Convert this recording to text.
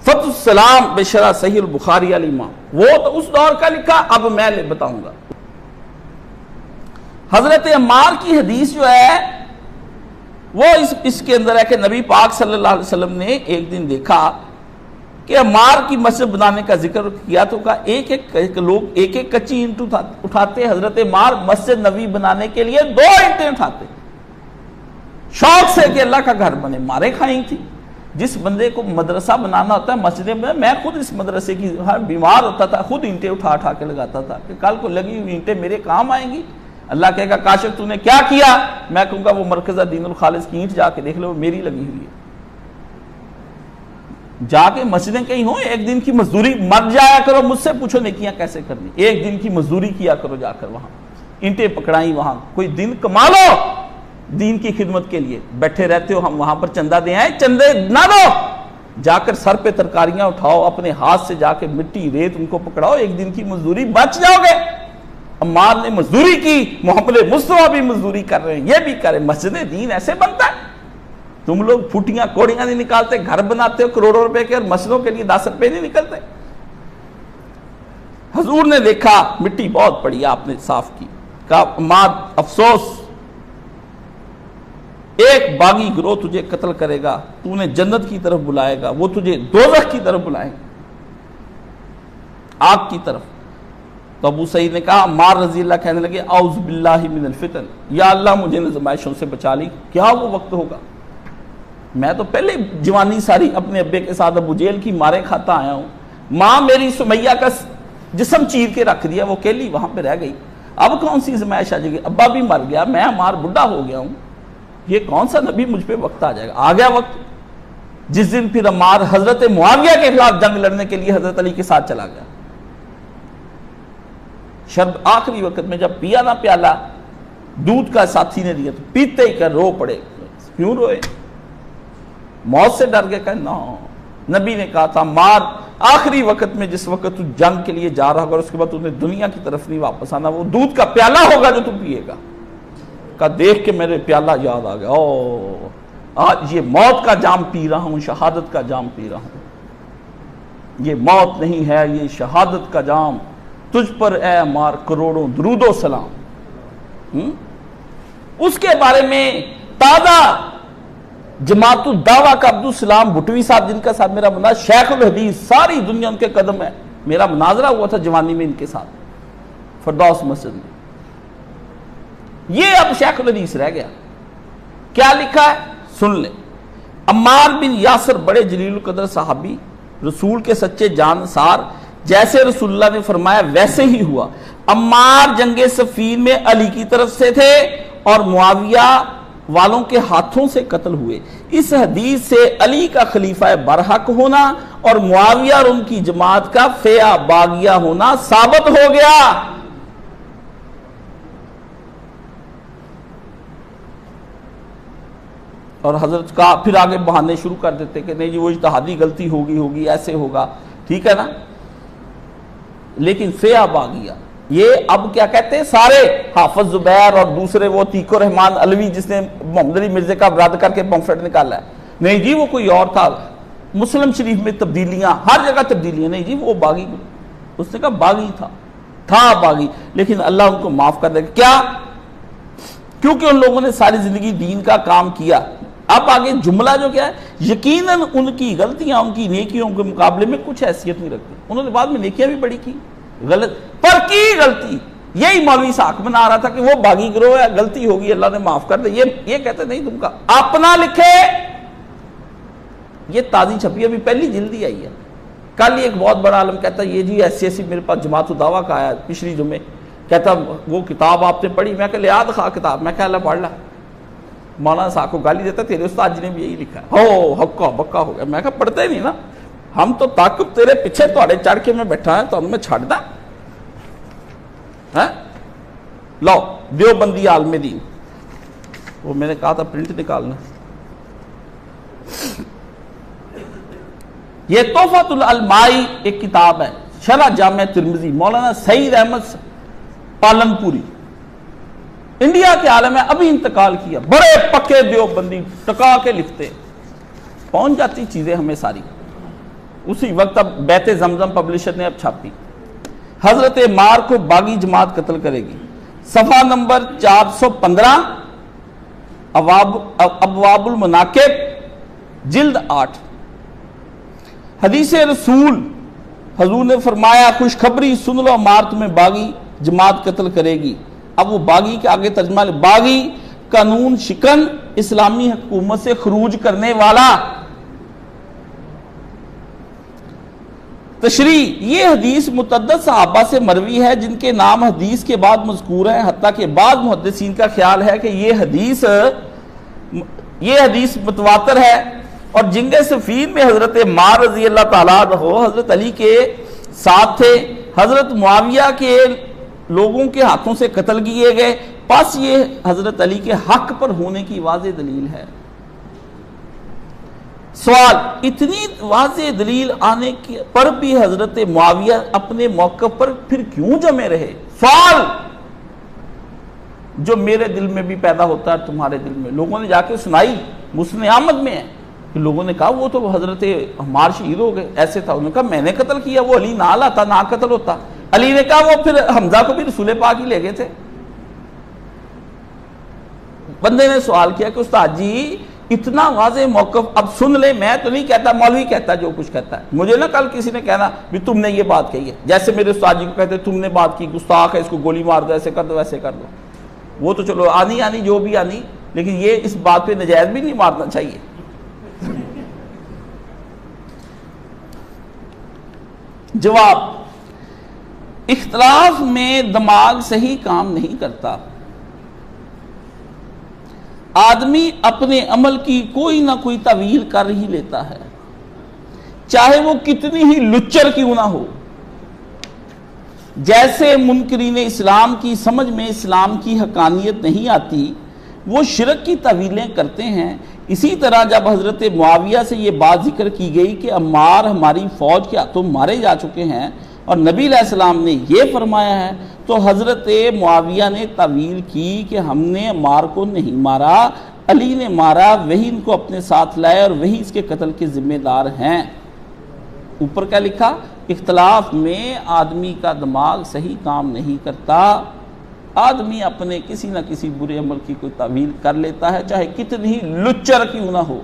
فتح السلام بشرح صحیح البخاری الامام، وہ تو اس دور کا لکھا، اب میں بتاؤں گا۔ حضرت عمار کی حدیث جو ہے وہ اس کے اندر ہے کہ نبی پاک صلی اللہ علیہ وسلم نے ایک دن دیکھا کہ عمار کی مسجد بنانے کا ذکر کیا تو کہا لوگ ایک ایک کچی اینٹ اٹھاتے، حضرت عمار مسجد نبی بنانے کے لیے 2 اینٹیں اٹھاتے، شوق سے کہ اللہ کا گھر بنے۔ مارے کھائیں تھی، جس بندے کو مدرسہ بنانا ہوتا ہے مسجد میں خود اس مدرسے کی ہر بیمار ہوتا تھا، خود اینٹیں اٹھا کے لگاتا تھا کہ کل کو لگی ہوئی اینٹیں میرے کام آئیں گی۔ اللہ کہے گا کاشف تو نے کیا کیا؟ میں کہوں گا وہ مرکزہ دین الخالص کی اینٹ جا کے دیکھ لو، میری لگی ہوئی ہے۔ جا کے مسجدیں کہیں ہوں، ایک دن کی مزدوری مر جایا کرو، مجھ سے پوچھو نیکیاں کیسے کرنی، ایک دن کی مزدوری کیا کرو، جا کر وہاں اینٹیں پکڑائیں، وہاں کوئی دن کما لو دین کی خدمت کے لیے۔ بیٹھے رہتے ہو ہم وہاں پر چندہ دے آئے، چندے نہ دو، جا کر سر پہ ترکاریاں اٹھاؤ، اپنے ہاتھ سے جا کے مٹی ریت ان کو پکڑاؤ، ایک دن کی مزدوری بچ جاؤ گے۔ عمار نے مزدوری کی، محمد مصطفیٰ بھی مزدوری کر رہے ہیں، یہ بھی کریں۔ مسجد دین ایسے بنتا ہے؟ تم لوگ پھوٹیاں کوڑیاں نہیں نکالتے، گھر بناتے ہو کروڑوں روپے کے اور مسجدوں کے لیے 10 روپے نہیں نکلتے۔ حضور نے دیکھا مٹی بہت پڑی، آپ نے صاف کی، کہا عمار افسوس، ایک باغی گروہ تجھے قتل کرے گا، تو انہیں جنت کی طرف بلائے گا، وہ تجھے دوزخ کی طرف بلائیں گے، آگ کی طرف۔ تو ابو سعید نے کہا، عمار رضی اللہ کہنے لگے اعوذ باللہ من الفتن، یا اللہ مجھے ان آزمائشوں سے بچا لی۔ کیا وہ وقت ہوگا؟ میں تو پہلے جوانی ساری اپنے ابے کے ساتھ ابو جیل کی مارے کھاتا آیا ہوں، ماں میری سمیہ کا جسم چیر کے رکھ دیا، وہ اکیلی وہاں پہ رہ گئی، اب کون سی آزمائش آ جائے گی؟ ابا بھی مر گیا، میں عمار بڈھا ہو گیا ہوں، یہ کون سا نبی مجھ پہ وقت آ جائے گا؟ آ گیا وقت۔ جس دن پھر عمار حضرت معاویہ کے خلاف جنگ لڑنے کے لیے حضرت علی کے ساتھ چلا گیا، شرب آخری وقت میں جب پیا نہ پیالہ دودھ کا ساتھی نے دیا تو پیتے ہی کر رو پڑے۔ کیوں روئے؟ موت سے ڈر گئے؟ کہا نہ، نبی نے کہا تھا عمار آخری وقت میں جس وقت تو جنگ کے لیے جا رہا ہوگا اور اس کے بعد تمہیں دنیا کی طرف نہیں واپس آنا، وہ دودھ کا پیالہ ہوگا جو تم پیے گا۔ کہا دیکھ کے میرے پیالہ یاد آ گیا، او آج یہ موت کا جام پی رہا ہوں، شہادت کا جام پی رہا ہوں، یہ موت نہیں ہے، یہ شہادت کا جام، تجھ پر اے عمار کروڑوں درود و سلام۔ اس کے بارے میں تازہ جماعت الدعوہ کا عبدالسلام بھٹوی صاحب، جن کا ساتھ میرا مناظرہ، شیخ الحدیث، ساری دنیا ان کے قدم ہے، میرا مناظرہ ہوا تھا جوانی میں ان کے ساتھ فردوس مسجد میں۔ یہ اب شیخ الحدیث رہ گیا، کیا لکھا ہے سن لیں۔ عمار بن یاسر بڑے جلیل القدر صحابی، رسول کے سچے جانسار، جیسے رسول اللہ نے فرمایا ویسے ہی ہوا۔ عمار جنگ صفین میں علی کی طرف سے تھے اور معاویہ والوں کے ہاتھوں سے قتل ہوئے۔ اس حدیث سے علی کا خلیفہ برحق ہونا اور معاویہ اور ان کی جماعت کا فیع باغیہ ہونا ثابت ہو گیا۔ اور حضرت کا پھر آگے بہانے شروع کر دیتے کہ نہیں جی وہ اجتہادی غلطی ہوگی ایسے ہوگا، ٹھیک ہے نا، لیکن فیع باغیہ یہ اب کیا کہتے ہیں سارے حافظ زبیر اور دوسرے وہ عتیق الرحمن علوی جس نے محمد علی مرزا کا رد کر کے پمفلٹ نکالا ہے، نہیں جی وہ کوئی اور تھا، مسلم شریف میں تبدیلیاں، ہر جگہ تبدیلیاں، نہیں جی وہ باغی، اس نے کہا باغی تھا باغی، لیکن اللہ ان کو معاف کر دے گا۔ کیا؟ کیونکہ ان لوگوں نے ساری زندگی دین کا کام کیا۔ اب آگے جملہ جو کیا ہے، یقیناً ان کی غلطیاں ان کی نیکیوں کے مقابلے میں کچھ حیثیت نہیں رکھتی۔ انہوں نے بعد میں نیکیاں بھی بڑی کی، غلط پر کی غلطی، یہی مولوی ساکھ بنا رہا تھا کہ وہ باغی گروہ ہے، غلطی ہوگی اللہ نے معاف کر دے، یہ کہتے نہیں تم کا اپنا لکھے، یہ تازی چھپی ابھی پہلی جلدی آئی ہے۔ کل ایک بہت بڑا عالم کہتا ہے یہ جی ایسی میرے پاس جماعت الدعوہ کا آیا پچھلی جمعے، کہتا وہ کتاب آپ نے پڑھی؟ میں کہ لیا دکھا کتاب، میں کہ اللہ پڑھ لا، مولانا صاحب کو گالی دیتا تیرے استاد جی نے بھی یہی لکھا ہے، ہو ہکا بکا ہو گیا، میں کہ پڑھتے نہیں نا، ہم تو طاقت تیرے پیچھے توڑے چڑھ کے میں بیٹھا ہے تو ان میں چھڑ دا لو دیوبندی عالم دین، وہ میں نے کہا تھا پرنٹ نکالنا۔ یہ تحفۃ العلمائی ایک کتاب ہے، شرح جامع ترمذی، مولانا سعید احمد پالنپوری، انڈیا کے عالم ہے، ابھی انتقال کیا، بڑے پکے دیوبندی ٹکا کے لکھتے، پہنچ جاتی چیزیں ہمیں ساری۔ اسی وقت اب بیت زمزم پبلشر نے اب چھاپی، حضرت عمار کو باغی جماعت قتل کرے گی، صفحہ نمبر 415، ابواب المناقب جلد 8۔ حدیث رسول، حضور نے فرمایا خوشخبری سن لو عمار تمہیں باغی جماعت قتل کرے گی۔ اب وہ باغی کے آگے ترجمہ لے، باغی قانون شکن، اسلامی حکومت سے خروج کرنے والا۔ تشریح، یہ حدیث متعدد صحابہ سے مروی ہے جن کے نام حدیث کے بعد مذکور ہیں، حتیٰ کہ بعض محدثین کا خیال ہے کہ یہ حدیث متواتر ہے، اور جنگ صفین میں حضرت عمار رضی اللہ تعالیٰ عنہ حضرت علی کے ساتھ تھے، حضرت معاویہ کے لوگوں کے ہاتھوں سے قتل کیے گئے، پس یہ حضرت علی کے حق پر ہونے کی واضح دلیل ہے۔ سوال، اتنی واضح دلیل آنے پر بھی حضرت معاویہ اپنے موقف پر پھر کیوں جمے رہے؟ سوال جو میرے دل میں بھی پیدا ہوتا ہے، تمہارے دل میں۔ لوگوں نے جا کے سنائی، مسند احمد میں ہے کہ لوگوں نے کہا وہ تو حضرت عمار شہید ہو گئے، ایسے تھا۔ انہوں نے کہا میں نے قتل کیا، وہ علی نہ لاتا نہ قتل ہوتا۔ علی نے کہا وہ پھر حمزہ کو بھی رسول پاک ہی لے گئے تھے۔ بندے نے سوال کیا کہ استاد جی اتنا واضح موقف اب سن لے، میں تو نہیں کہتا، مولوی کہتا جو کچھ کہتا ہے، مجھے نہ کل کسی نے کہنا بھی تم نے یہ بات کہی ہے، جیسے میرے استاد جی کو کہتے تم نے بات کی، گستاخ ہے، اس کو گولی مار دو، ایسے کر دو ویسے کر دو۔ وہ تو چلو آنی جو بھی آنی، لیکن یہ اس بات پہ نجائز بھی نہیں مارنا چاہیے۔ جواب، اختلاف میں دماغ صحیح کام نہیں کرتا۔ آدمی اپنے عمل کی کوئی نہ کوئی تعویل کر ہی لیتا ہے، چاہے وہ کتنی ہی لچر کیوں نہ ہو۔ جیسے منکرین اسلام کی سمجھ میں اسلام کی حقانیت نہیں آتی، وہ شرک کی تعویلیں کرتے ہیں، اسی طرح جب حضرت معاویہ سے یہ بات ذکر کی گئی کہ عمار ہماری فوج کے ہاتھوں مارے جا چکے ہیں اور نبی علیہ السلام نے یہ فرمایا ہے، تو حضرت معاویہ نے تعویل کی کہ ہم نے عمار کو نہیں مارا، علی نے مارا، وہی ان کو اپنے ساتھ لائے اور وہی اس کے قتل کے ذمہ دار ہیں۔ اوپر کیا لکھا؟ اختلاف میں آدمی کا دماغ صحیح کام نہیں کرتا، آدمی اپنے کسی نہ کسی برے عمل کی کوئی تعویل کر لیتا ہے، چاہے کتنی ہی لچر کیوں نہ ہو۔